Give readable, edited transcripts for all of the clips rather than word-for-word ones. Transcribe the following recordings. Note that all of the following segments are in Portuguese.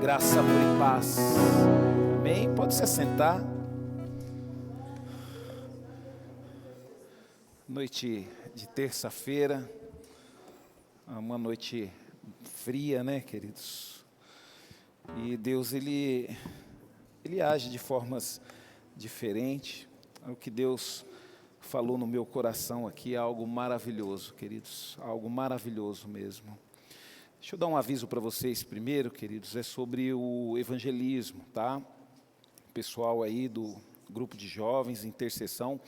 Graça, amor e paz. Amém? Pode se assentar. Noite de terça-feira. Uma noite fria, né, queridos? E Deus, Ele age de formas diferentes. O que Deus falou no meu coração aqui é algo maravilhoso, queridos. Algo maravilhoso mesmo. Deixa eu dar um aviso para vocês primeiro, queridos, é sobre o evangelismo, tá? O pessoal aí do grupo de jovens, intercessão,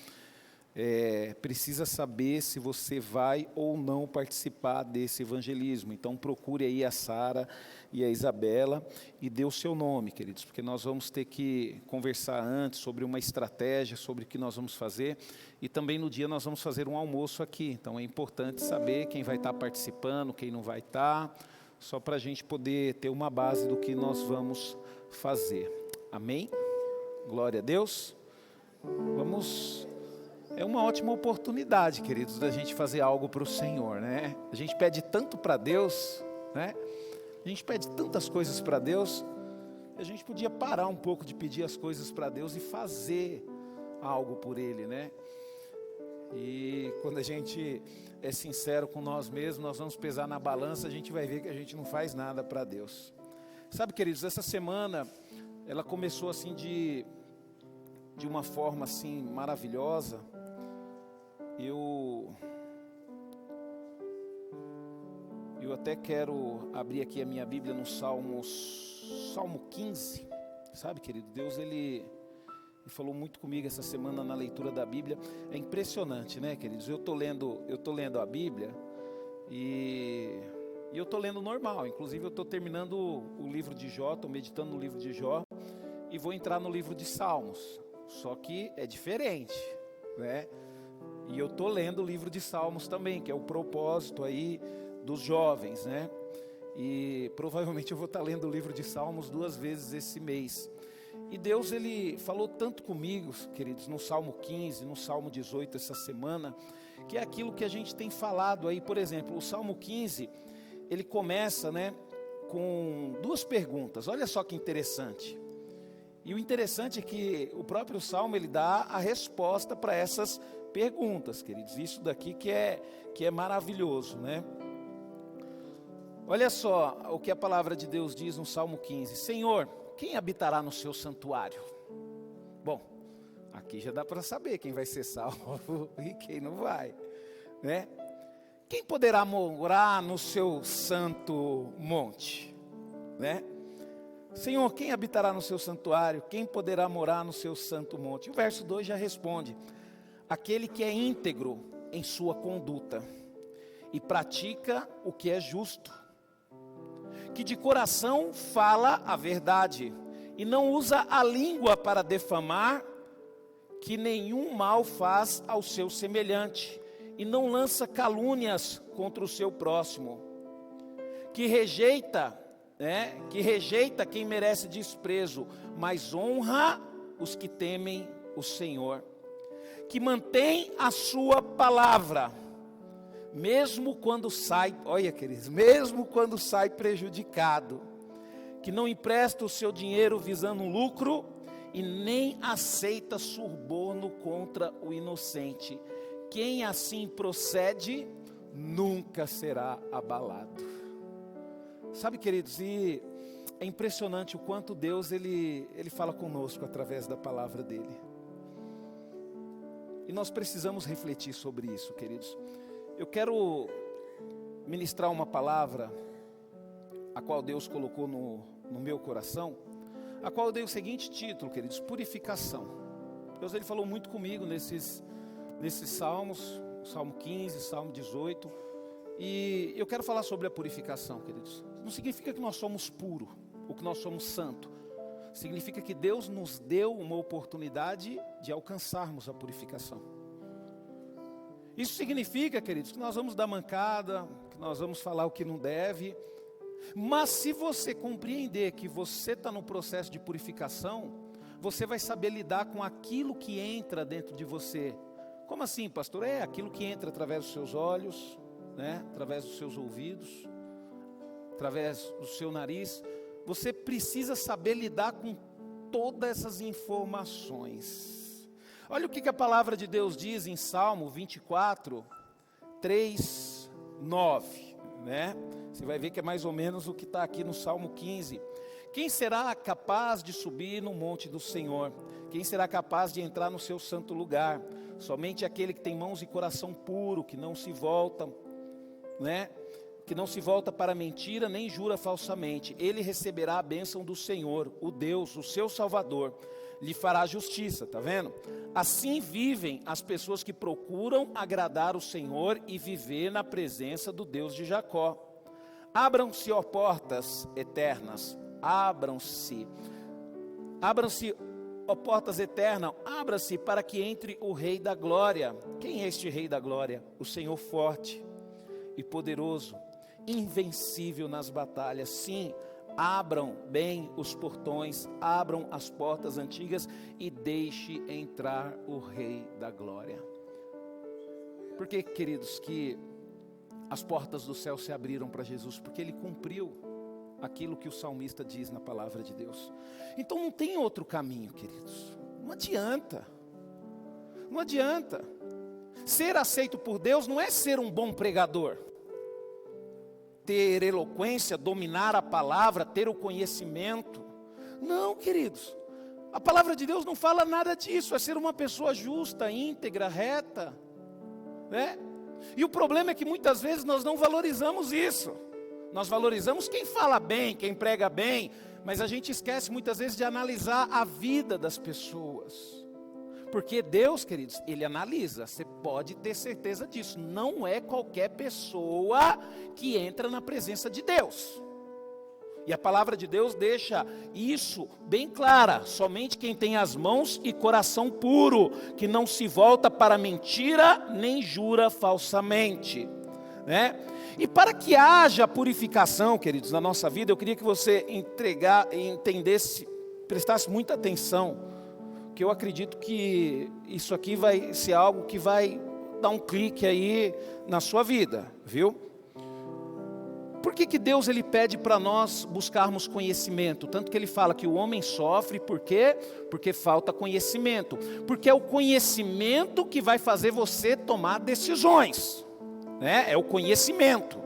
precisa saber se você vai ou não participar desse evangelismo. Então procure aí a Sara e a Isabela e dê o seu nome, queridos, porque nós vamos ter que conversar antes sobre uma estratégia, sobre o que nós vamos fazer, e também no dia nós vamos fazer um almoço aqui. Então é importante saber quem vai estar participando, quem não vai estar, só para a gente poder ter uma base do que nós vamos fazer. Amém? Glória a Deus. É uma ótima oportunidade, queridos, da gente fazer algo para o Senhor, né? A gente pede tanto para Deus, né? A gente pede tantas coisas para Deus, que a gente podia parar um pouco de pedir as coisas para Deus e fazer algo por Ele, né? E quando a gente é sincero com nós mesmos, nós vamos pesar na balança, a gente vai ver que a gente não faz nada para Deus. Sabe, queridos, essa semana, ela começou assim de uma forma assim maravilhosa. Eu até quero abrir aqui a minha Bíblia no Salmo 15, sabe, querido? Deus, Ele falou muito comigo essa semana na leitura da Bíblia. É impressionante, né, queridos? Eu tô lendo a Bíblia e eu tô lendo normal. Inclusive eu estou terminando o livro de Jó, estou meditando no livro de Jó e vou entrar no livro de Salmos. Só que é diferente, né? E eu estou lendo o livro de Salmos também, que é o propósito aí dos jovens, né? E provavelmente eu vou estar lendo o livro de Salmos 2 vezes esse mês. E Deus, Ele falou tanto comigo, queridos, no Salmo 15, no Salmo 18 essa semana, que é aquilo que a gente tem falado aí. Por exemplo, o Salmo 15, ele começa, né, com 2 perguntas. Olha só que interessante. E o interessante é que o próprio Salmo, ele dá a resposta para essas perguntas, queridos. Isso daqui que é maravilhoso, né? Olha só o que a palavra de Deus diz no Salmo 15. Senhor, quem habitará no seu santuário? Bom, aqui já dá para saber quem vai ser salvo e quem não vai, né? Quem poderá morar no seu santo monte, né? Senhor, quem habitará no seu santuário? Quem poderá morar no seu santo monte? O verso 2 já responde: aquele que é íntegro em sua conduta e pratica o que é justo, que de coração fala a verdade e não usa a língua para defamar, que nenhum mal faz ao seu semelhante e não lança calúnias contra o seu próximo, que rejeita quem merece desprezo, mas honra os que temem o Senhor, que mantém a sua palavra, mesmo quando sai, olha, queridos, mesmo quando sai prejudicado, que não empresta o seu dinheiro visando um lucro e nem aceita suborno contra o inocente. Quem assim procede nunca será abalado. Sabe, queridos, e é impressionante o quanto Deus ele fala conosco através da palavra dele. E nós precisamos refletir sobre isso, queridos. Eu quero ministrar uma palavra, a qual Deus colocou no meu coração, a qual eu dei o seguinte título, queridos: purificação. Deus, Ele falou muito comigo nesses salmos, Salmo 15, Salmo 18, e eu quero falar sobre a purificação, queridos. Não significa que nós somos puros, ou que nós somos santos. Significa que Deus nos deu uma oportunidade de alcançarmos a purificação. Isso significa, queridos, que nós vamos dar mancada, que nós vamos falar o que não deve. Mas se você compreender que você está no processo de purificação, você vai saber lidar com aquilo que entra dentro de você. Como assim, pastor? É aquilo que entra através dos seus olhos, né? Através dos seus ouvidos, através do seu nariz. você precisa saber lidar com todas essas informações. Olha o que a palavra de Deus diz em Salmo 24, 3, 9, né? Você vai ver que é mais ou menos o que está aqui no Salmo 15. Quem será capaz de subir no monte do Senhor? Quem será capaz de entrar no seu santo lugar? Somente aquele que tem mãos e coração puro, que não se volta, né? Que não se volta para a mentira, nem jura falsamente. Ele receberá a bênção do Senhor, o Deus, o seu Salvador, lhe fará justiça, tá vendo? Assim vivem as pessoas que procuram agradar o Senhor e viver na presença do Deus de Jacó. Abram-se, ó portas eternas, abram-se, ó portas eternas, abra-se para que entre o Rei da Glória. Quem é este Rei da Glória? O Senhor forte e poderoso, invencível nas batalhas. Sim, abram bem os portões, abram as portas antigas e deixe entrar o Rei da Glória. Por que, queridos, que as portas do céu se abriram para Jesus? Porque Ele cumpriu aquilo que o salmista diz na palavra de Deus. Então não tem outro caminho, queridos. Não adianta. Não adianta. Ser aceito por Deus não é ser um bom pregador, ter eloquência, dominar a palavra, ter o conhecimento. Não, queridos. A palavra de Deus não fala nada disso. É ser uma pessoa justa, íntegra, reta, né? E o problema é que muitas vezes nós não valorizamos isso. Nós valorizamos quem fala bem, quem prega bem, mas a gente esquece muitas vezes de analisar a vida das pessoas. Porque Deus, queridos, Ele analisa, você pode ter certeza disso. Não é qualquer pessoa que entra na presença de Deus. E a palavra de Deus deixa isso bem clara. Somente quem tem as mãos e coração puro, que não se volta para mentira, nem jura falsamente, né? E para que haja purificação, queridos, na nossa vida, eu queria que você entendesse, prestasse muita atenção, que eu acredito que isso aqui vai ser algo que vai dar um clique aí na sua vida, viu? Por que Deus ele pede para nós buscarmos conhecimento? Tanto que Ele fala que o homem sofre, por quê? Porque falta conhecimento. Porque é o conhecimento que vai fazer você tomar decisões, né? É o conhecimento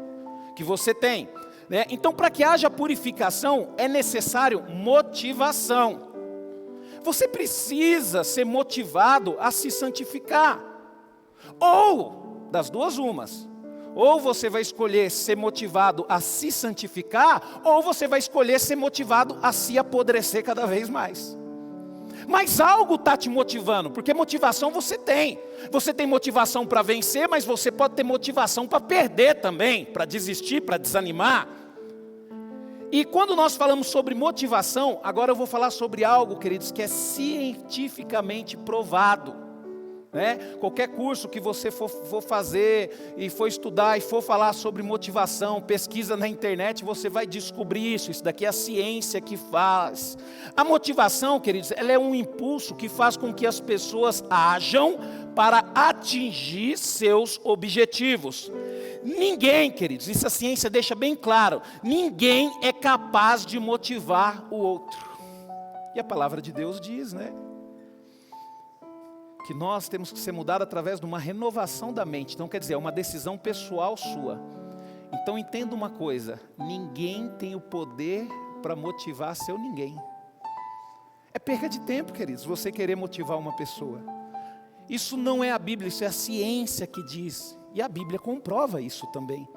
que você tem, né? Então, para que haja purificação, é necessário motivação. Você precisa ser motivado a se santificar. Ou, das duas umas. Ou você vai escolher ser motivado a se santificar, ou você vai escolher ser motivado a se apodrecer cada vez mais. Mas algo está te motivando, porque motivação você tem. Você tem motivação para vencer, mas você pode ter motivação para perder também, para desistir, para desanimar. E quando nós falamos sobre motivação, agora eu vou falar sobre algo, queridos, que é cientificamente provado. Né? Qualquer curso que você for fazer e for estudar e for falar sobre motivação, pesquisa na internet, você vai descobrir isso. Isso daqui é a ciência que faz. A motivação, queridos, ela é um impulso que faz com que as pessoas ajam para atingir seus objetivos. Ninguém, queridos, isso a ciência deixa bem claro, ninguém é capaz de motivar o outro. E a palavra de Deus diz, né? Que nós temos que ser mudados através de uma renovação da mente. Então quer dizer, é uma decisão pessoal sua. Então entenda uma coisa, ninguém tem o poder para motivar seu ninguém. É perca de tempo, queridos, você querer motivar uma pessoa. Isso não é a Bíblia, isso é a ciência que diz. E a Bíblia comprova isso também.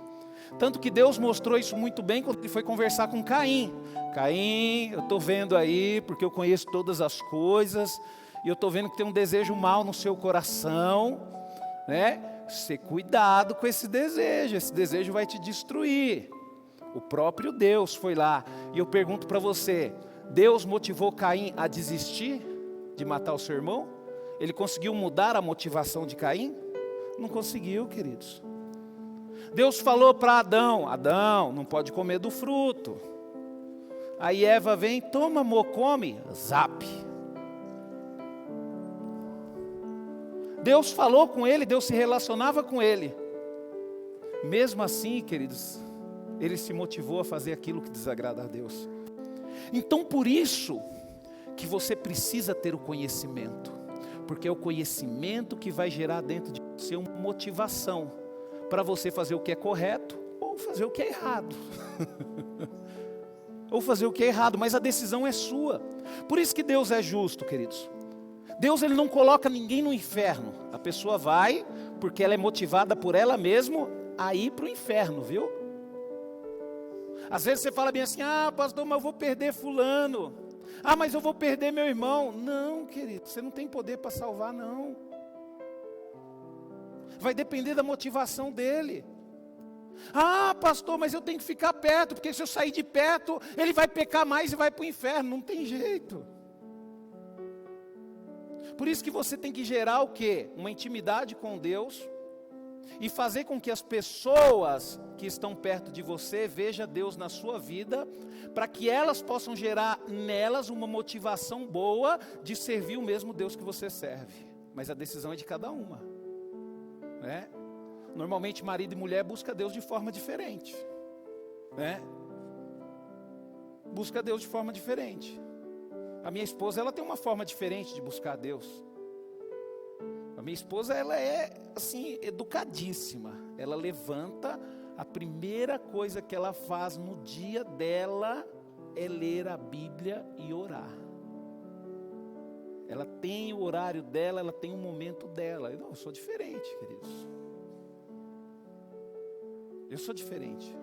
Tanto que Deus mostrou isso muito bem quando Ele foi conversar com Caim. Caim, eu estou vendo aí, porque eu conheço todas as coisas, e eu estou vendo que tem um desejo mau no seu coração, né? Ser cuidado com esse desejo vai te destruir. O próprio Deus foi lá, e eu pergunto para você, Deus motivou Caim a desistir de matar o seu irmão? Ele conseguiu mudar a motivação de Caim? Não conseguiu, queridos. Deus falou para Adão, Adão, não pode comer do fruto. Aí Eva vem, toma amor, come, zap. Deus falou com ele, Deus se relacionava com ele. Mesmo assim, queridos, ele se motivou a fazer aquilo que desagrada a Deus. Então por isso que você precisa ter o conhecimento, porque é o conhecimento que vai gerar dentro de você uma motivação para você fazer o que é correto ou fazer o que é errado. Ou fazer o que é errado, mas a decisão é sua. Por isso que Deus é justo, queridos. Deus, ele não coloca ninguém no inferno. A pessoa vai porque ela é motivada por ela mesma a ir para o inferno, viu? Às vezes você fala bem assim: ah, pastor, mas eu vou perder fulano. Ah, mas eu vou perder meu irmão. Não, querido, você não tem poder para salvar, não. Vai depender da motivação dele. Ah, pastor, mas eu tenho que ficar perto, porque se eu sair de perto, ele vai pecar mais e vai para o inferno. Não tem jeito. Por isso que você tem que gerar o quê? Uma intimidade com Deus e fazer com que as pessoas que estão perto de você vejam Deus na sua vida, para que elas possam gerar nelas uma motivação boa de servir o mesmo Deus que você serve. Mas a decisão é de cada uma, né? Normalmente marido e mulher buscam Deus de forma diferente, né? Busca Deus de forma diferente. A minha esposa, ela tem uma forma diferente de buscar Deus. A minha esposa, ela é assim, educadíssima. Ela levanta, a primeira coisa que ela faz no dia dela é ler a Bíblia e orar. Ela tem o horário dela, ela tem o momento dela. Eu sou diferente, queridos. Eu sou diferente.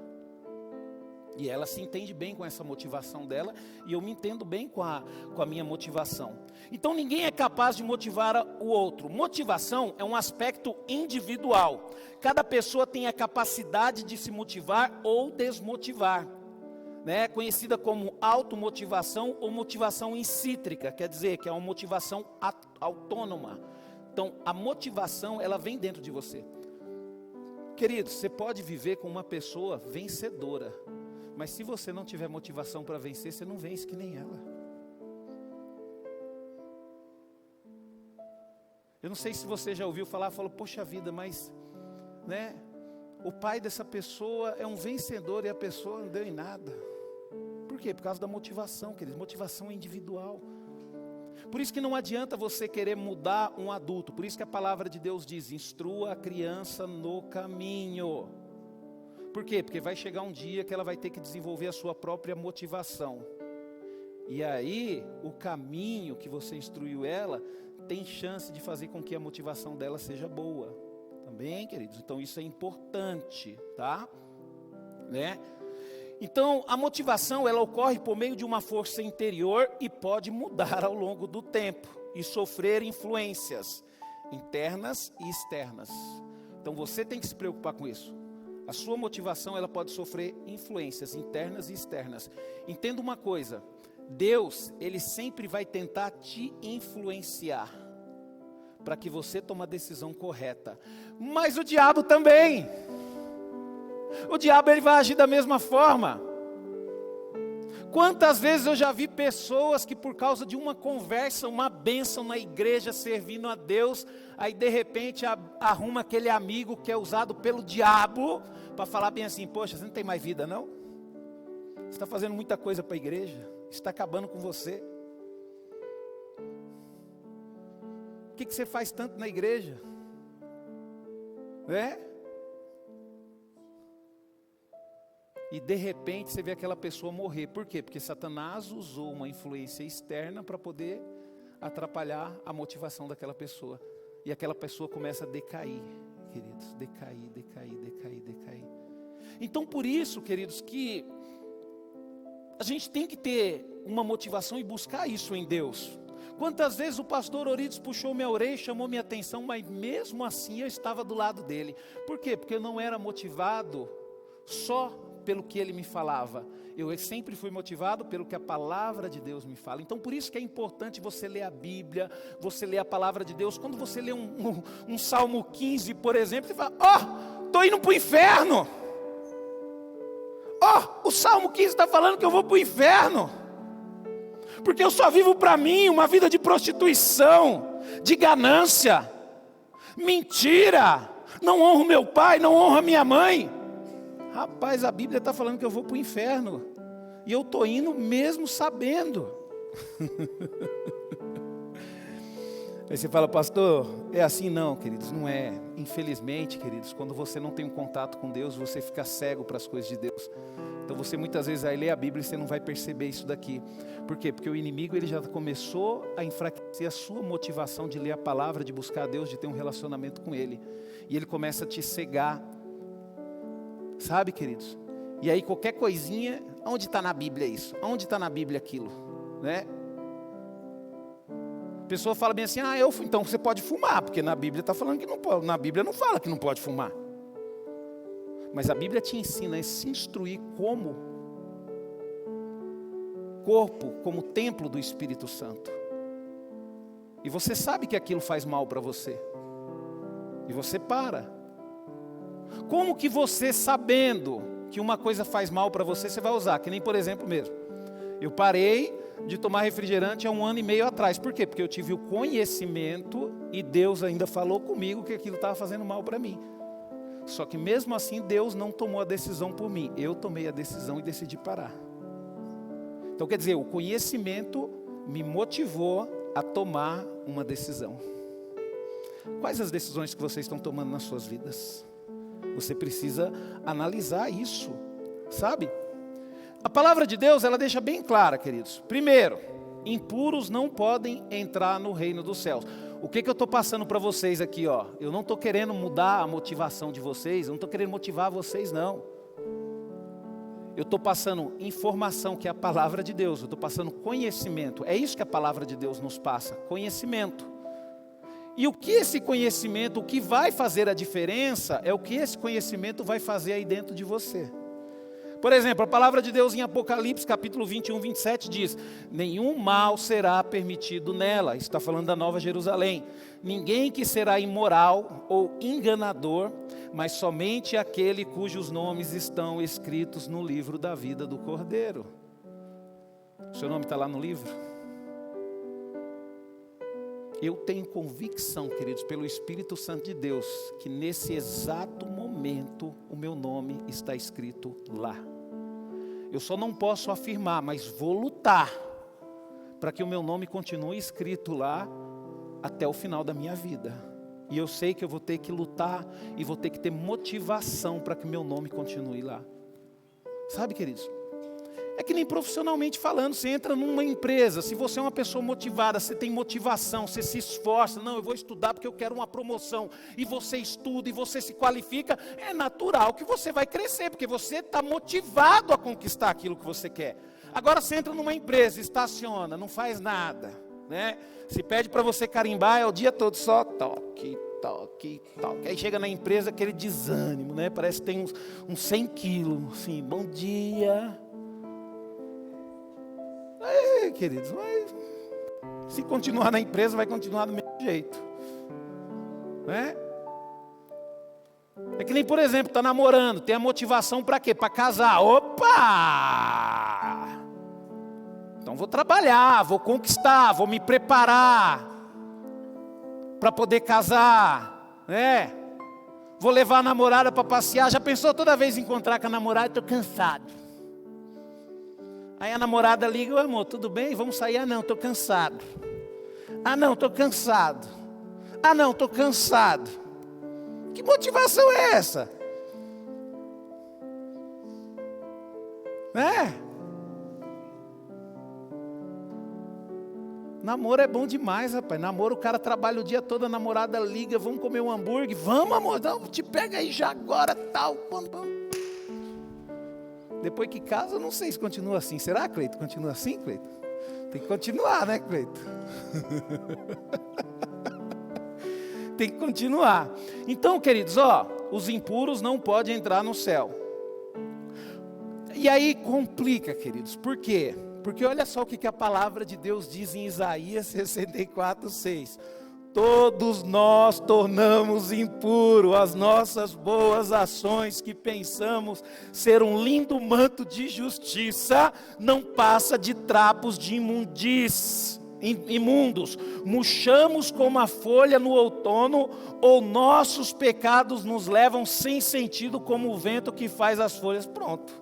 E ela se entende bem com essa motivação dela, e eu me entendo bem com a minha motivação. Então ninguém é capaz de motivar o outro. Motivação é um aspecto individual. Cada pessoa tem a capacidade de se motivar ou desmotivar, né? Conhecida como automotivação ou motivação incítrica, quer dizer que é uma motivação autônoma. Então a motivação, ela vem dentro de você. Queridos, você pode viver com uma pessoa vencedora, mas se você não tiver motivação para vencer, você não vence que nem ela. Eu não sei se você já ouviu falar, falou: poxa vida, mas, né, o pai dessa pessoa é um vencedor e a pessoa não deu em nada. Por quê? Por causa da motivação, queridos. Motivação é individual. Por isso que não adianta você querer mudar um adulto. Por isso que a palavra de Deus diz: instrua a criança no caminho. Por quê? Porque vai chegar um dia que ela vai ter que desenvolver a sua própria motivação. E aí, o caminho que você instruiu ela, tem chance de fazer com que a motivação dela seja boa. Também, queridos? Então isso é importante, tá? Né? Então, a motivação, ela ocorre por meio de uma força interior e pode mudar ao longo do tempo e sofrer influências internas e externas. Então, você tem que se preocupar com isso. A sua motivação, ela pode sofrer influências internas e externas. Entenda uma coisa: Deus, ele sempre vai tentar te influenciar para que você tome a decisão correta. Mas o diabo também. O diabo, ele vai agir da mesma forma. Quantas vezes eu já vi pessoas que por causa de uma conversa, uma bênção na igreja, servindo a Deus, aí de repente arruma aquele amigo que é usado pelo diabo, para falar bem assim: poxa, você não tem mais vida não? Você está fazendo muita coisa para a igreja, está acabando com você. O que você faz tanto na igreja? Né? E de repente você vê aquela pessoa morrer. Por quê? Porque Satanás usou uma influência externa para poder atrapalhar a motivação daquela pessoa. E aquela pessoa começa a decair, queridos. Decair. Então por isso, queridos, que a gente tem que ter uma motivação e buscar isso em Deus. Quantas vezes o pastor Orides puxou minha orelha e chamou minha atenção, mas mesmo assim eu estava do lado dele. Por quê? Porque eu não era motivado só pelo que ele me falava. Eu sempre fui motivado pelo que a palavra de Deus me fala. Então por isso que é importante você ler a Bíblia, você ler a palavra de Deus. Quando você lê um Salmo 15, por exemplo, você fala: estou indo para o inferno. O Salmo 15 está falando que eu vou para o inferno, porque eu só vivo para mim uma vida de prostituição, de ganância, mentira, não honro meu pai, não honro a minha mãe. Rapaz, a Bíblia está falando que eu vou para o inferno. E eu estou indo mesmo sabendo. Aí você fala, pastor, é assim? Não, queridos, não é. Infelizmente, queridos, quando você não tem um contato com Deus, você fica cego para as coisas de Deus. Então você muitas vezes vai ler a Bíblia e você não vai perceber isso daqui. Por quê? Porque o inimigo ele já começou a enfraquecer a sua motivação de ler a palavra, de buscar a Deus, de ter um relacionamento com Ele. E ele começa a te cegar. Sabe, queridos? E aí qualquer coisinha, onde está na Bíblia isso? Onde está na Bíblia aquilo? Né? A pessoa fala bem assim, então você pode fumar, porque na Bíblia está falando que não pode. Na Bíblia não fala que não pode fumar. Mas a Bíblia te ensina a se instruir como corpo, como templo do Espírito Santo. E você sabe que aquilo faz mal para você. E você para. Como que você, sabendo que uma coisa faz mal para você, você vai usar? Que nem, por exemplo, mesmo. Eu parei de tomar refrigerante há 1 ano e meio atrás. Por quê? Porque eu tive o conhecimento e Deus ainda falou comigo que aquilo estava fazendo mal para mim. Só que mesmo assim Deus não tomou a decisão por mim. Eu tomei a decisão e decidi parar. Então quer dizer, o conhecimento me motivou a tomar uma decisão. Quais as decisões que vocês estão tomando nas suas vidas? Você precisa analisar isso, sabe? A palavra de Deus, ela deixa bem clara, queridos. Primeiro, impuros não podem entrar no reino dos céus. O que eu estou passando para vocês aqui, ó? Eu não estou querendo mudar a motivação de vocês, eu não estou querendo motivar vocês, não. Eu estou passando informação, que é a palavra de Deus. Eu estou passando conhecimento. É isso que a palavra de Deus nos passa, conhecimento. E o que esse conhecimento, o que vai fazer a diferença, é o que esse conhecimento vai fazer aí dentro de você. Por exemplo, a palavra de Deus em Apocalipse, capítulo 21, 27 diz: nenhum mal será permitido nela. Isso está falando da Nova Jerusalém. Ninguém que será imoral ou enganador, mas somente aquele cujos nomes estão escritos no livro da vida do Cordeiro. O seu nome está lá no livro? Eu tenho convicção, queridos, pelo Espírito Santo de Deus, que nesse exato momento o meu nome está escrito lá. Eu só não posso afirmar, mas vou lutar para que o meu nome continue escrito lá até o final da minha vida. E eu sei que eu vou ter que lutar e vou ter que ter motivação para que meu nome continue lá. Sabe, queridos? É que nem profissionalmente falando, você entra numa empresa, se você é uma pessoa motivada, você tem motivação, você se esforça, não, eu vou estudar porque eu quero uma promoção, e você estuda e você se qualifica, é natural que você vai crescer, porque você está motivado a conquistar aquilo que você quer. Agora você entra numa empresa, estaciona, não faz nada, né? Se pede para você carimbar, é o dia todo só toque, toque, toque. Aí chega na empresa aquele desânimo, né? Parece que tem uns 100 quilos, assim, bom dia. Aí, queridos, mas se continuar na empresa, vai continuar do mesmo jeito, né? É que nem, por exemplo, está namorando, tem a motivação para quê? Para casar. Opa! Então vou trabalhar, vou conquistar, vou me preparar para poder casar, né? Vou levar a namorada para passear. Já pensou toda vez encontrar com a namorada? Estou cansado. Aí a namorada liga: amor, tudo bem? Vamos sair? Ah, não, estou cansado. Ah, não, estou cansado. Ah, não, estou cansado. Que motivação é essa? Namoro é bom demais, rapaz. Namoro, o cara trabalha o dia todo, a namorada liga: vamos comer um hambúrguer? Vamos, amor, não, te pega aí já agora, tal. Depois que casa, eu não sei se continua assim. Será, Cleito? Continua assim, Cleito? Tem que continuar, né, Cleito? Tem que continuar. Então, queridos, os impuros não podem entrar no céu. E aí complica, queridos. Por quê? Porque olha só o que a palavra de Deus diz em Isaías 64, 6. Todos nós tornamos impuro as nossas boas ações, que pensamos ser um lindo manto de justiça, não passa de trapos de imundos. Murchamos como a folha no outono, ou nossos pecados nos levam sem sentido como o vento que faz as folhas. Pronto.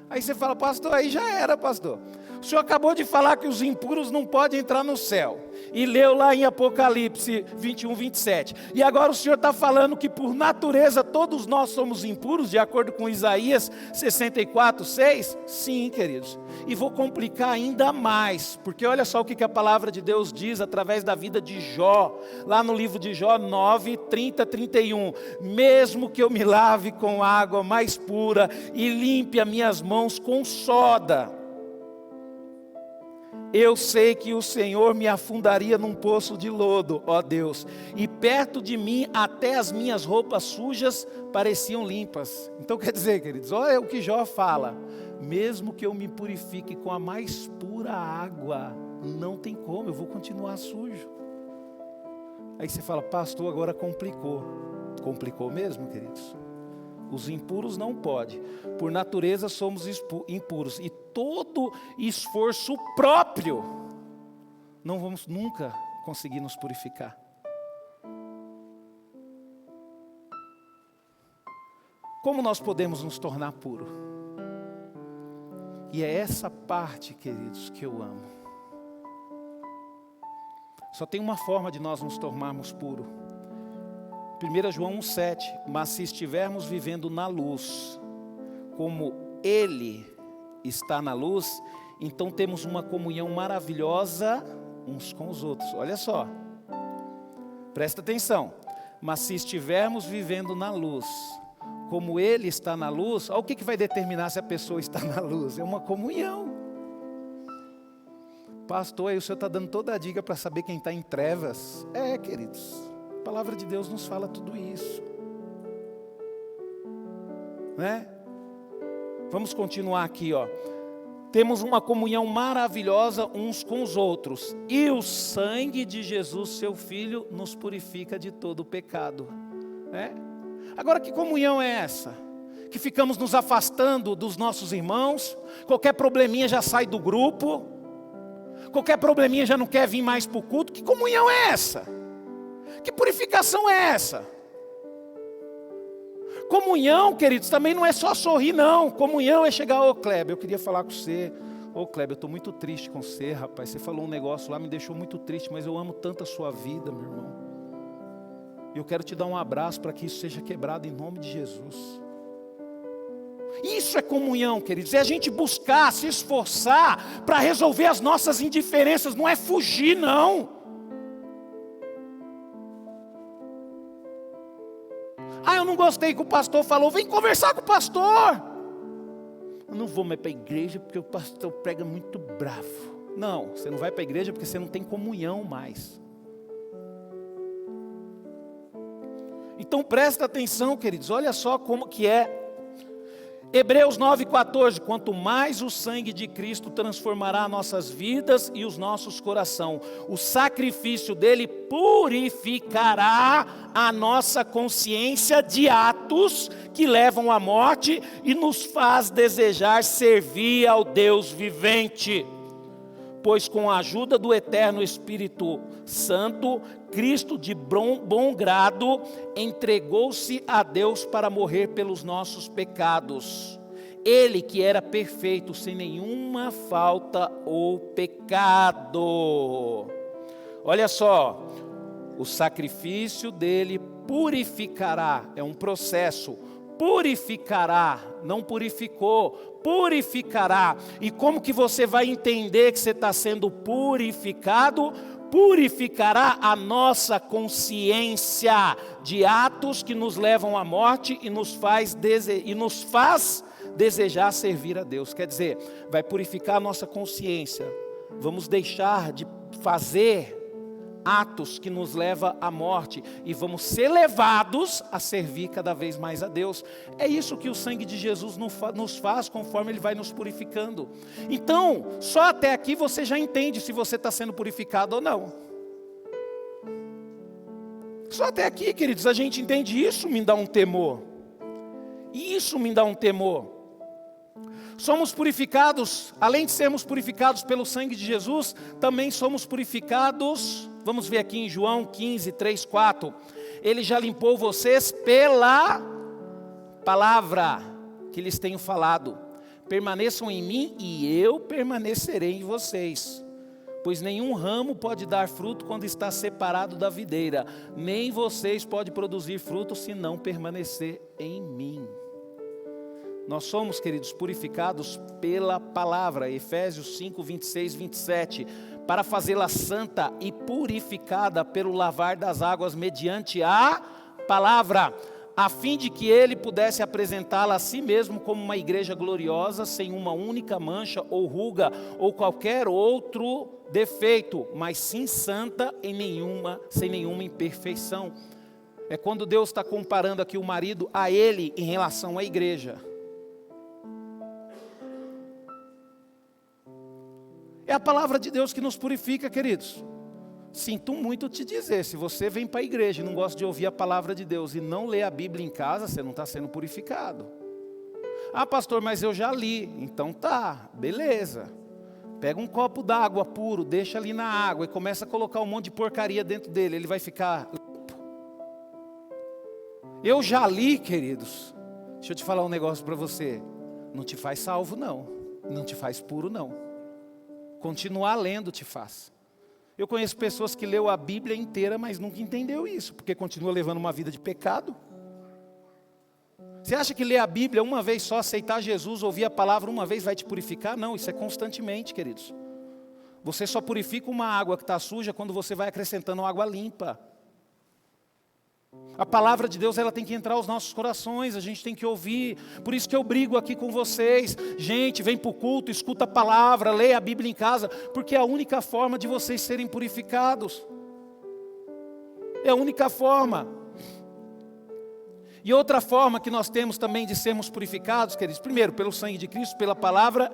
Aí você fala, pastor, aí já era, pastor. O senhor acabou de falar que os impuros não podem entrar no céu. E leu lá em Apocalipse 21, 27. E agora o senhor está falando que por natureza todos nós somos impuros, de acordo com Isaías 64, 6? Sim, queridos. E vou complicar ainda mais, porque olha só o que a palavra de Deus diz através da vida de Jó. Lá no livro de Jó 9, 30, 31. Mesmo que eu me lave com água mais pura e limpe as minhas mãos com soda, eu sei que o Senhor me afundaria num poço de lodo, ó Deus, e perto de mim até as minhas roupas sujas pareciam limpas. Então quer dizer, queridos, olha o que Jó fala: mesmo que eu me purifique com a mais pura água, não tem como, eu vou continuar sujo. Aí você fala, pastor, agora complicou. Complicou mesmo, queridos? Os impuros não podem, por natureza somos impuros, e todo esforço próprio, não vamos nunca conseguir nos purificar. Como nós podemos nos tornar puros? E é essa parte, queridos, que eu amo. Só tem uma forma de nós nos tornarmos puros. 1 João 1,7, mas se estivermos vivendo na luz, como Ele está na luz, então temos uma comunhão maravilhosa uns com os outros. Olha só, presta atenção, mas se estivermos vivendo na luz, como Ele está na luz, olha o que vai determinar se a pessoa está na luz, é uma comunhão. Pastor, aí o senhor está dando toda a dica para saber quem está em trevas. É, queridos, a palavra de Deus nos fala tudo isso, né? Vamos continuar aqui, ó. Temos uma comunhão maravilhosa uns com os outros, e o sangue de Jesus, seu Filho, nos purifica de todo o pecado, né? Agora, que comunhão é essa? Que ficamos nos afastando dos nossos irmãos, qualquer probleminha já sai do grupo, qualquer probleminha já não quer vir mais para o culto. Que comunhão é essa? Que purificação é essa? Comunhão, queridos, também não é só sorrir, não. Comunhão é chegar, ô Kleber, eu queria falar com você. Ô Kleber, eu estou muito triste com você, rapaz. Você falou um negócio lá, me deixou muito triste, mas eu amo tanto a sua vida, meu irmão. E eu quero te dar um abraço para que isso seja quebrado em nome de Jesus. Isso é comunhão, queridos. É a gente buscar, se esforçar para resolver as nossas indiferenças. Não é fugir, não. Ah, eu não gostei que o pastor falou. Vem conversar com o pastor. Eu não vou mais para a igreja porque o pastor prega muito bravo. Não, você não vai para a igreja porque você não tem comunhão mais. Então presta atenção, queridos. Olha só como que é. Hebreus 9,14, quanto mais o sangue de Cristo transformará nossas vidas e os nossos corações, o sacrifício dele purificará a nossa consciência de atos que levam à morte e nos faz desejar servir ao Deus vivente. Pois com a ajuda do eterno Espírito Santo, Cristo de bom grado entregou-se a Deus para morrer pelos nossos pecados. Ele que era perfeito, sem nenhuma falta ou pecado. Olha só, o sacrifício dele purificará, é um processo, purificará, não purificou, purificará. E como que você vai entender que você está sendo purificado? Purificará a nossa consciência de atos que nos levam à morte e nos faz desejar servir a Deus. Quer dizer, vai purificar a nossa consciência. Vamos deixar de fazer atos que nos levam à morte e vamos ser levados a servir cada vez mais a Deus. É isso que o sangue de Jesus nos faz conforme Ele vai nos purificando. Então, só até aqui você já entende se você está sendo purificado ou não. Só até aqui, queridos, a gente entende. Isso me dá um temor. Isso me dá um temor. Somos purificados, além de sermos purificados pelo sangue de Jesus, também somos purificados, vamos ver aqui em João 15, 3, 4, Ele já limpou vocês pela palavra que lhes tenho falado. permaneçam em mim e eu permanecerei em vocês. Pois nenhum ramo pode dar fruto quando está separado da videira, nem vocês podem produzir fruto se não permanecer em mim. Nós somos, queridos, purificados pela palavra, Efésios 5, 26, 27, para fazê-la santa e purificada pelo lavar das águas mediante a palavra, a fim de que ele pudesse apresentá-la a si mesmo como uma igreja gloriosa, sem uma única mancha ou ruga ou qualquer outro defeito, mas sim santa sem nenhuma imperfeição. É quando Deus está comparando aqui o marido a ele em relação à igreja. É a palavra de Deus que nos purifica, queridos. Sinto muito te dizer, se você vem para a igreja e não gosta de ouvir a palavra de Deus e não lê a Bíblia em casa, você não está sendo purificado. Ah, pastor, mas eu já li. Então tá, beleza. Pega um copo d'água puro, deixa ali na água e começa a colocar um monte de porcaria dentro dele, ele vai ficar limpo. Eu já li, queridos. Deixa eu te falar um negócio para você. Não te faz salvo não, não te faz puro não. Continuar lendo te faz. Eu conheço pessoas que leu a Bíblia inteira, mas nunca entendeu isso, porque continua levando uma vida de pecado. Você acha que ler a Bíblia uma vez só, aceitar Jesus, ouvir a palavra uma vez vai te purificar? Não, isso é constantemente, queridos. Você só purifica uma água que está suja quando você vai acrescentando água limpa. A palavra de Deus, ela tem que entrar aos nossos corações, a gente tem que ouvir. Por isso que eu brigo aqui com vocês. Gente, vem para o culto, escuta a palavra, leia a Bíblia em casa, porque é a única forma de vocês serem purificados. É a única forma. E outra forma que nós temos também de sermos purificados, queridos, primeiro pelo sangue de Cristo, pela palavra.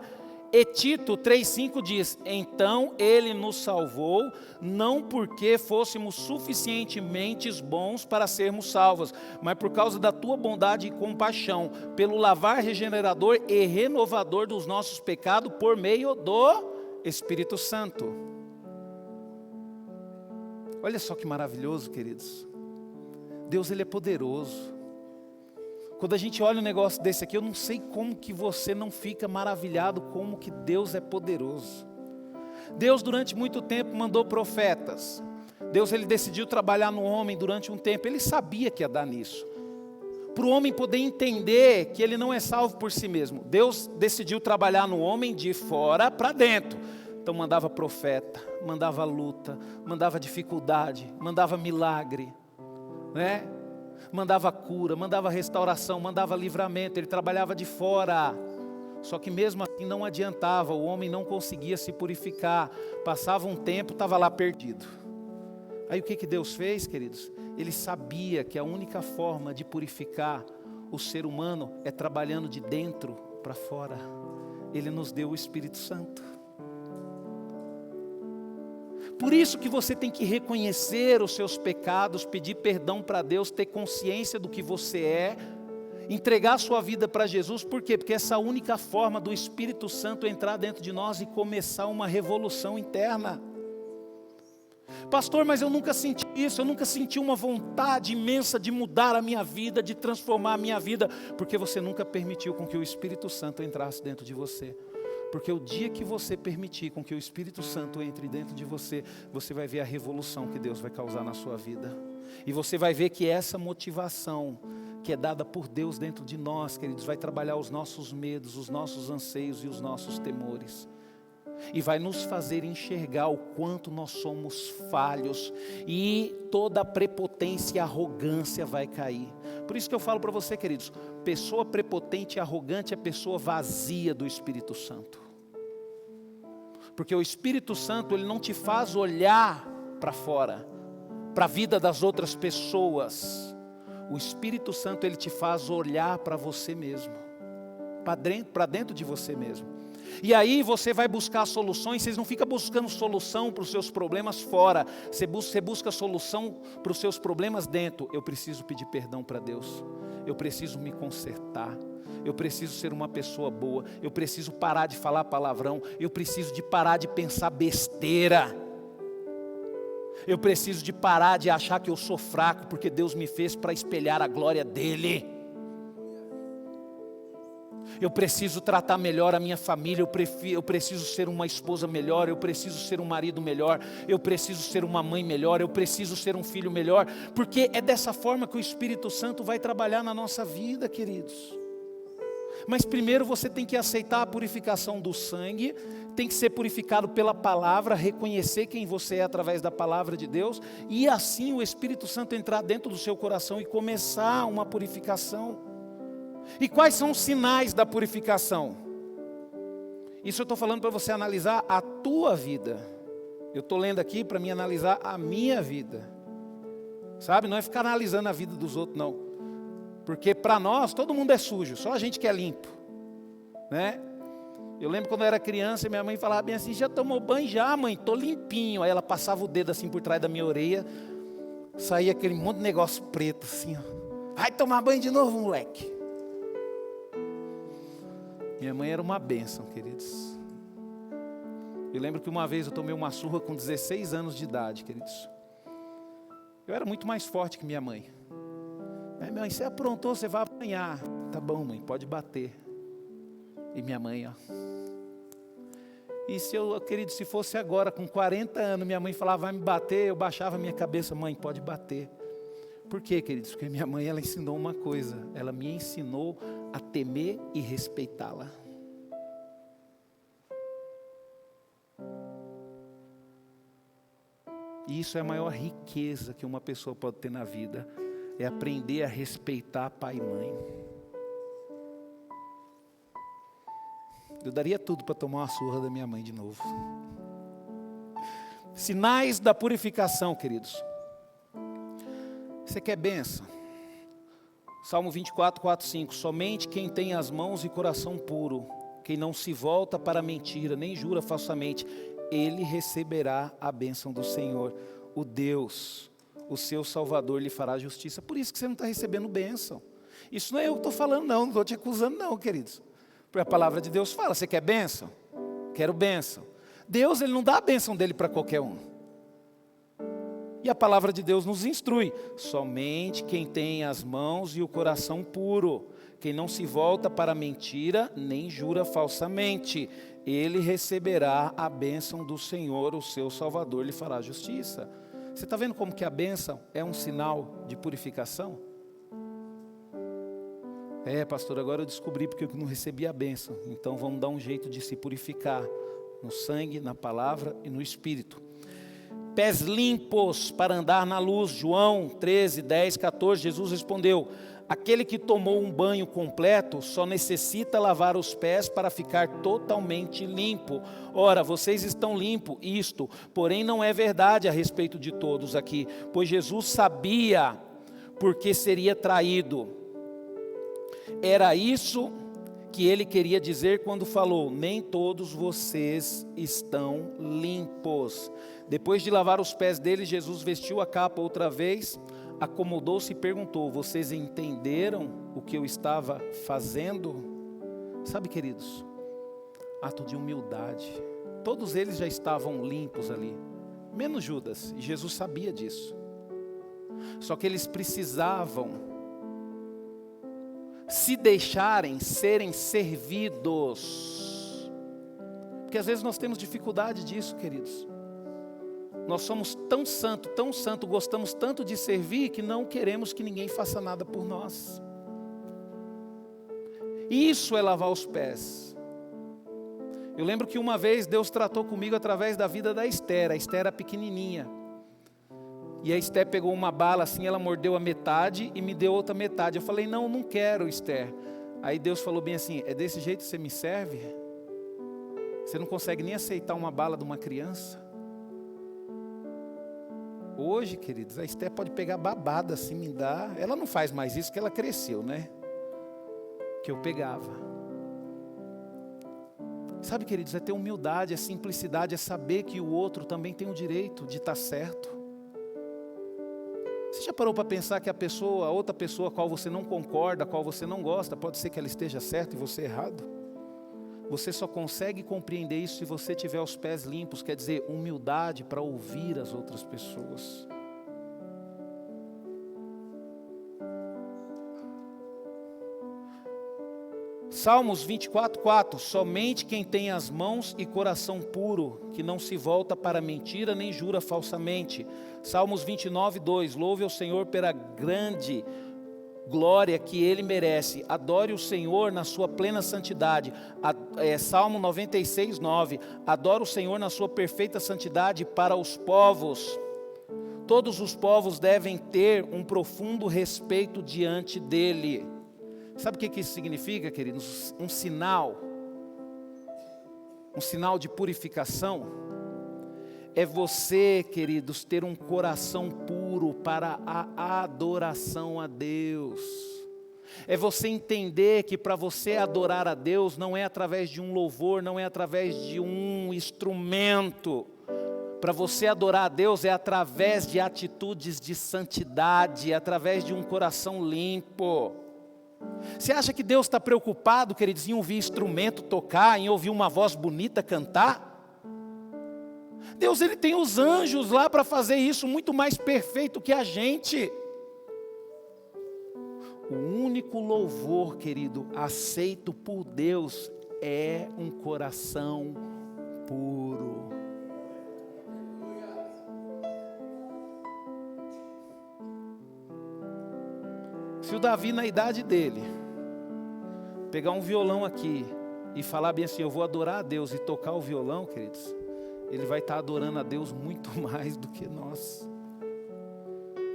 E Tito 3,5 diz: então ele nos salvou, não porque fôssemos suficientemente bons para sermos salvos, mas por causa da tua bondade e compaixão, pelo lavar regenerador e renovador dos nossos pecados por meio do Espírito Santo. Olha só que maravilhoso, queridos. Deus, ele é poderoso. Quando a gente olha um negócio desse aqui, eu não sei como que você não fica maravilhado como que Deus é poderoso. Deus durante muito tempo mandou profetas. Deus, ele decidiu trabalhar no homem durante um tempo. Ele sabia que ia dar nisso. Para o homem poder entender que ele não é salvo por si mesmo. Deus decidiu trabalhar no homem de fora para dentro. Então mandava profeta, mandava luta, mandava dificuldade, mandava milagre, né? Mandava cura, mandava restauração, mandava livramento, ele trabalhava de fora. Só que mesmo assim não adiantava, o homem não conseguia se purificar. Passava um tempo, estava lá perdido. Aí o que Deus fez, queridos? Ele sabia que a única forma de purificar o ser humano é trabalhando de dentro para fora. Ele nos deu o Espírito Santo. Por isso que você tem que reconhecer os seus pecados, pedir perdão para Deus, ter consciência do que você é, entregar a sua vida para Jesus. Por quê? Porque essa é a única forma do Espírito Santo entrar dentro de nós e começar uma revolução interna. Pastor, mas eu nunca senti isso, eu nunca senti uma vontade imensa de mudar a minha vida, de transformar a minha vida, porque você nunca permitiu com que o Espírito Santo entrasse dentro de você. Porque o dia que você permitir com que o Espírito Santo entre dentro de você, você vai ver a revolução que Deus vai causar na sua vida. E você vai ver que essa motivação que é dada por Deus dentro de nós, queridos, vai trabalhar os nossos medos, os nossos anseios e os nossos temores. E vai nos fazer enxergar o quanto nós somos falhos. E toda a prepotência e arrogância vai cair. Por isso que eu falo para você, queridos, pessoa prepotente e arrogante é pessoa vazia do Espírito Santo. Porque o Espírito Santo, ele não te faz olhar para fora, para a vida das outras pessoas. O Espírito Santo, ele te faz olhar para você mesmo, para dentro de você mesmo. E aí você vai buscar soluções. Vocês não ficam buscando solução para os seus problemas fora. Você busca solução para os seus problemas dentro. Eu preciso pedir perdão para Deus. Eu preciso me consertar. Eu preciso ser uma pessoa boa. Eu preciso parar de falar palavrão. Eu preciso de parar de pensar besteira. Eu preciso de parar de achar que eu sou fraco, porque Deus me fez para espelhar a glória dEle. eu preciso tratar melhor a minha família, eu preciso ser uma esposa melhor, eu preciso ser um marido melhor, eu preciso ser uma mãe melhor, eu preciso ser um filho melhor, porque é dessa forma que o Espírito Santo vai trabalhar na nossa vida, queridos. Mas primeiro você tem que aceitar a purificação do sangue, tem que ser purificado pela palavra, reconhecer quem você é através da palavra de Deus, e assim o Espírito Santo entrar dentro do seu coração e começar uma purificação. E quais são os sinais da purificação? Isso eu estou falando para você analisar a tua vida. Eu estou lendo aqui para mim analisar a minha vida. Sabe, não é ficar analisando a vida dos outros não. Porque para nós, todo mundo é sujo, só a gente que é limpo, né? Eu lembro quando eu era criança, minha mãe falava bem assim, já tomou banho? Já, mãe, estou limpinho. Aí ela passava o dedo assim por trás da minha orelha, saía aquele monte de negócio preto assim, ó. Vai tomar banho de novo, moleque. Minha mãe era uma bênção, queridos. Eu lembro que uma vez eu tomei uma surra com 16 anos de idade, queridos. Eu era muito mais forte que minha mãe. Minha mãe, você aprontou, você vai apanhar. Tá bom, mãe, pode bater. E minha mãe, ó. E querido, se fosse agora, com 40 anos, minha mãe falava, vai me bater, eu baixava a minha cabeça, mãe, pode bater. Por quê, queridos? Porque minha mãe, ela ensinou uma coisa, ela me ensinou a temer e respeitá-la. E isso é a maior riqueza que uma pessoa pode ter na vida. É aprender a respeitar pai e mãe. Eu daria tudo para tomar uma surra da minha mãe de novo. Sinais da purificação, queridos. Você quer bênção? Salmo 24, 4, 5. Somente quem tem as mãos e coração puro, quem não se volta para a mentira, nem jura falsamente, ele receberá a bênção do Senhor, o Deus, o seu Salvador lhe fará justiça. Por isso que você não está recebendo bênção. Isso não é eu que estou falando não estou te acusando não, queridos. Porque a palavra de Deus fala, você quer bênção? Quero bênção. Deus, Ele não dá a bênção dEle para qualquer um. E a palavra de Deus nos instrui, somente quem tem as mãos e o coração puro, quem não se volta para a mentira, nem jura falsamente, ele receberá a bênção do Senhor, o seu Salvador lhe fará justiça. Você está vendo como que a bênção é um sinal de purificação? Pastor, agora eu descobri porque eu não recebi a bênção. Então vamos dar um jeito de se purificar, no sangue, na palavra e no Espírito. Pés limpos para andar na luz, João 13, 10, 14, Jesus respondeu, aquele que tomou um banho completo só necessita lavar os pés para ficar totalmente limpo. Ora, vocês estão limpos, isto, porém não é verdade a respeito de todos aqui, pois Jesus sabia porque seria traído. Era isso que ele queria dizer quando falou, nem todos vocês estão limpos. Depois de lavar os pés deles, Jesus vestiu a capa outra vez, acomodou-se e perguntou, vocês entenderam o que eu estava fazendo? Sabe, queridos, ato de humildade. Todos eles já estavam limpos ali, menos Judas, e Jesus sabia disso. Só que eles precisavam se deixarem serem servidos. Porque às vezes nós temos dificuldade disso, queridos. Nós somos tão santo, gostamos tanto de servir que não queremos que ninguém faça nada por nós. Isso é lavar os pés. Eu lembro que uma vez Deus tratou comigo através da vida da Esther. A Esther era pequenininha. E a Esther pegou uma bala assim, ela mordeu a metade e me deu outra metade. Eu falei, não quero, Esther. Aí Deus falou bem assim, é desse jeito que você me serve? Você não consegue nem aceitar uma bala de uma criança? Hoje, queridos, a Esther pode pegar babada assim, me dar. Ela não faz mais isso, porque ela cresceu, né? Que eu pegava. Sabe, queridos, é ter humildade, é simplicidade, é saber que o outro também tem o direito de estar certo. Você já parou para pensar que a outra pessoa a qual você não concorda, a qual você não gosta, pode ser que ela esteja certa e você errado? Você só consegue compreender isso se você tiver os pés limpos, quer dizer, humildade para ouvir as outras pessoas. Salmos 24:4, somente quem tem as mãos e coração puro, que não se volta para a mentira nem jura falsamente. Salmos 29:2, louve ao Senhor pela grande glória que Ele merece, adore o Senhor na sua plena santidade. Salmo 96:9, adore o Senhor na sua perfeita santidade para os povos. Todos os povos devem ter um profundo respeito diante dEle. Sabe o que isso significa, queridos? Um sinal de purificação. É você, queridos, ter um coração puro para a adoração a Deus. É você entender que para você adorar a Deus não é através de um louvor, não é através de um instrumento. Para você adorar a Deus é através de atitudes de santidade, é através de um coração limpo. Você acha que Deus está preocupado, queridos, em ouvir instrumento tocar, em ouvir uma voz bonita cantar? Deus, Ele tem os anjos lá para fazer isso muito mais perfeito que a gente. O único louvor, querido, aceito por Deus é um coração puro. Se o Davi, na idade dele, pegar um violão aqui e falar bem assim, eu vou adorar a Deus, e tocar o violão, queridos, ele vai estar adorando a Deus muito mais do que nós.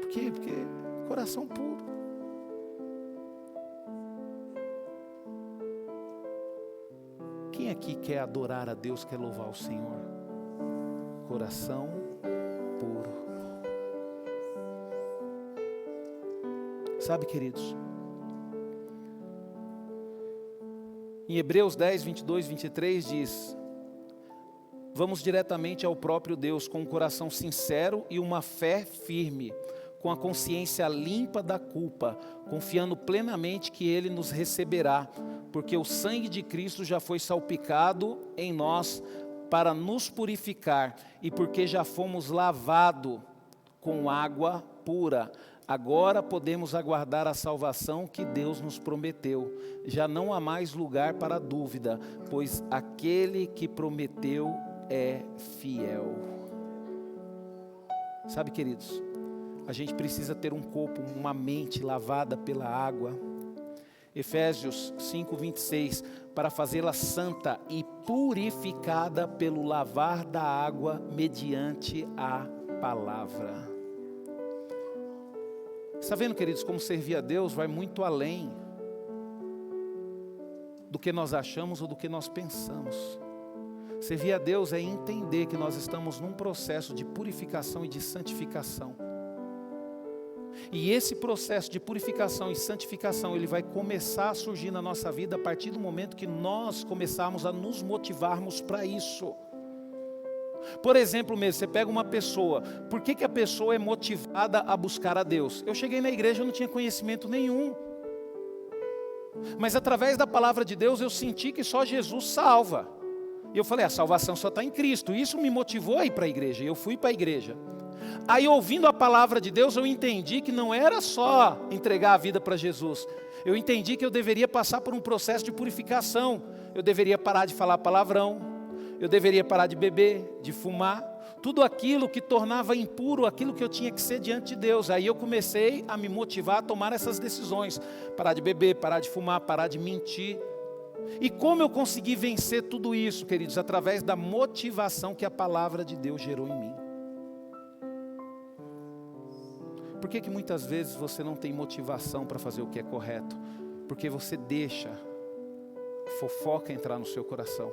Por quê? Porque coração puro. Quem aqui quer adorar a Deus, quer louvar o Senhor? Coração puro. Sabe, queridos, em Hebreus 10, 22, 23 diz: vamos diretamente ao próprio Deus com um coração sincero e uma fé firme, com a consciência limpa da culpa, confiando plenamente que Ele nos receberá, porque o sangue de Cristo já foi salpicado em nós para nos purificar, e porque já fomos lavados com água pura. Agora podemos aguardar a salvação que Deus nos prometeu. Já não há mais lugar para dúvida, pois aquele que prometeu é fiel. Sabe, queridos, a gente precisa ter um corpo, uma mente lavada pela água. Efésios 5:26, para fazê-la santa e purificada pelo lavar da água mediante a palavra. Está vendo, queridos, como servir a Deus vai muito além do que nós achamos ou do que nós pensamos. Servir a Deus é entender que nós estamos num processo de purificação e de santificação. E esse processo de purificação e santificação, ele vai começar a surgir na nossa vida a partir do momento que nós começarmos a nos motivarmos para isso. Por exemplo mesmo, você pega uma pessoa, por que a pessoa é motivada a buscar a Deus? Eu cheguei na igreja, eu não tinha conhecimento nenhum. Mas através da palavra de Deus, eu senti que só Jesus salva. E eu falei, a salvação só está em Cristo. Isso me motivou a ir para a igreja, e eu fui para a igreja. Aí ouvindo a palavra de Deus, eu entendi que não era só entregar a vida para Jesus. Eu entendi que eu deveria passar por um processo de purificação. Eu deveria parar de falar palavrão. Eu deveria parar de beber, de fumar, tudo aquilo que tornava impuro aquilo que eu tinha que ser diante de Deus. Aí eu comecei a me motivar a tomar essas decisões, parar de beber, parar de fumar, parar de mentir. E como eu consegui vencer tudo isso, queridos? Através da motivação que a palavra de Deus gerou em mim. Por que muitas vezes você não tem motivação para fazer o que é correto? Porque você deixa fofoca entrar no seu coração.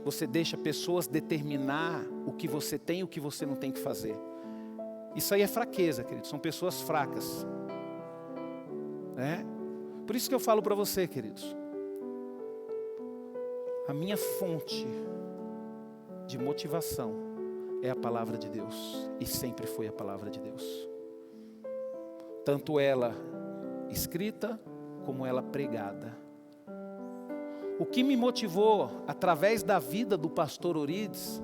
Você deixa pessoas determinar o que você tem e o que você não tem que fazer. Isso aí é fraqueza, queridos. São pessoas fracas. Por isso que eu falo para você, queridos. A minha fonte de motivação é a palavra de Deus. E sempre foi a palavra de Deus. Tanto ela escrita como ela pregada. O que me motivou através da vida do pastor Orides,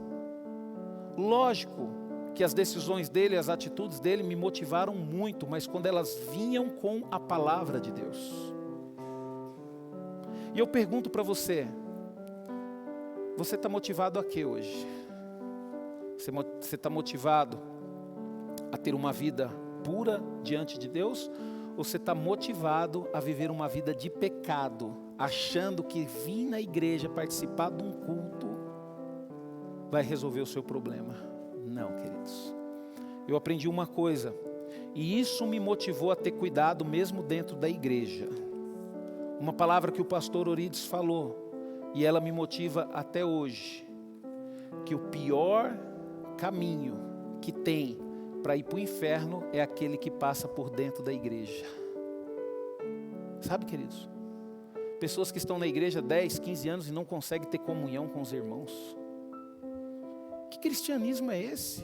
lógico que as decisões dele, as atitudes dele me motivaram muito, mas quando elas vinham com a palavra de Deus. E eu pergunto para você, você está motivado a quê hoje? Você está motivado a ter uma vida pura diante de Deus? Ou você está motivado a viver uma vida de pecado, achando que vir na igreja, participar de um culto, vai resolver o seu problema? Não, queridos. Eu aprendi uma coisa, e isso me motivou a ter cuidado mesmo dentro da igreja. Uma palavra que o pastor Orides falou, e ela me motiva até hoje, que o pior caminho que tem para ir para o inferno é aquele que passa por dentro da igreja. Sabe, queridos? Pessoas que estão na igreja 10, 15 anos e não conseguem ter comunhão com os irmãos. Que cristianismo é esse?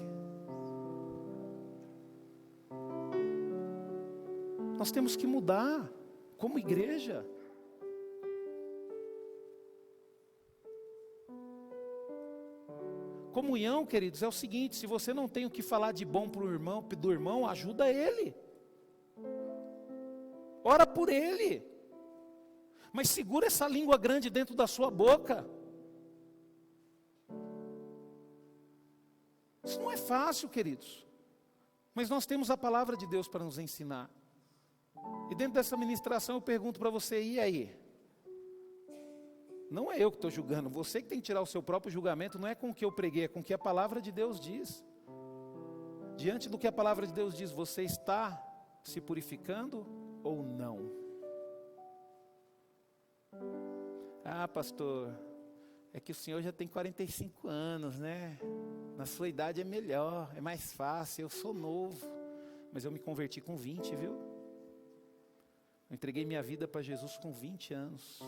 Nós temos que mudar como igreja. Comunhão, queridos, é o seguinte: se você não tem o que falar de bom para o irmão, do irmão, ajuda ele. Ora por ele. Mas segura essa língua grande dentro da sua boca. Isso não é fácil, queridos. Mas nós temos a palavra de Deus para nos ensinar. E dentro dessa ministração eu pergunto para você, e aí? Não é eu que estou julgando, você que tem que tirar o seu próprio julgamento, não é com o que eu preguei, é com o que a palavra de Deus diz. Diante do que a palavra de Deus diz, você está se purificando ou não? Ah, pastor, é que o senhor já tem 45 anos, né? Na sua idade é melhor, é mais fácil, eu sou novo. Mas eu me converti com 20, viu? Eu entreguei minha vida para Jesus com 20 anos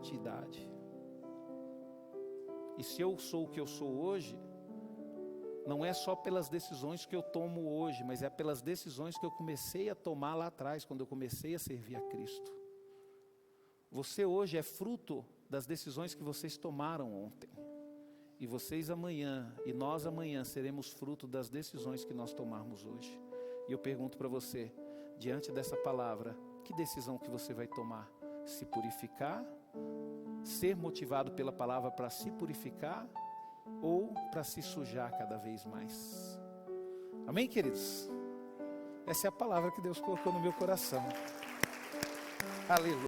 de idade. E se eu sou o que eu sou hoje, não é só pelas decisões que eu tomo hoje, mas é pelas decisões que eu comecei a tomar lá atrás, quando eu comecei a servir a Cristo. Você hoje é fruto das decisões que vocês tomaram ontem. E vocês amanhã, e nós amanhã, seremos fruto das decisões que nós tomarmos hoje. E eu pergunto para você, diante dessa palavra, que decisão que você vai tomar? Se purificar? Ser motivado pela palavra para se purificar? Ou para se sujar cada vez mais? Amém, queridos? Essa é a palavra que Deus colocou no meu coração. Aleluia.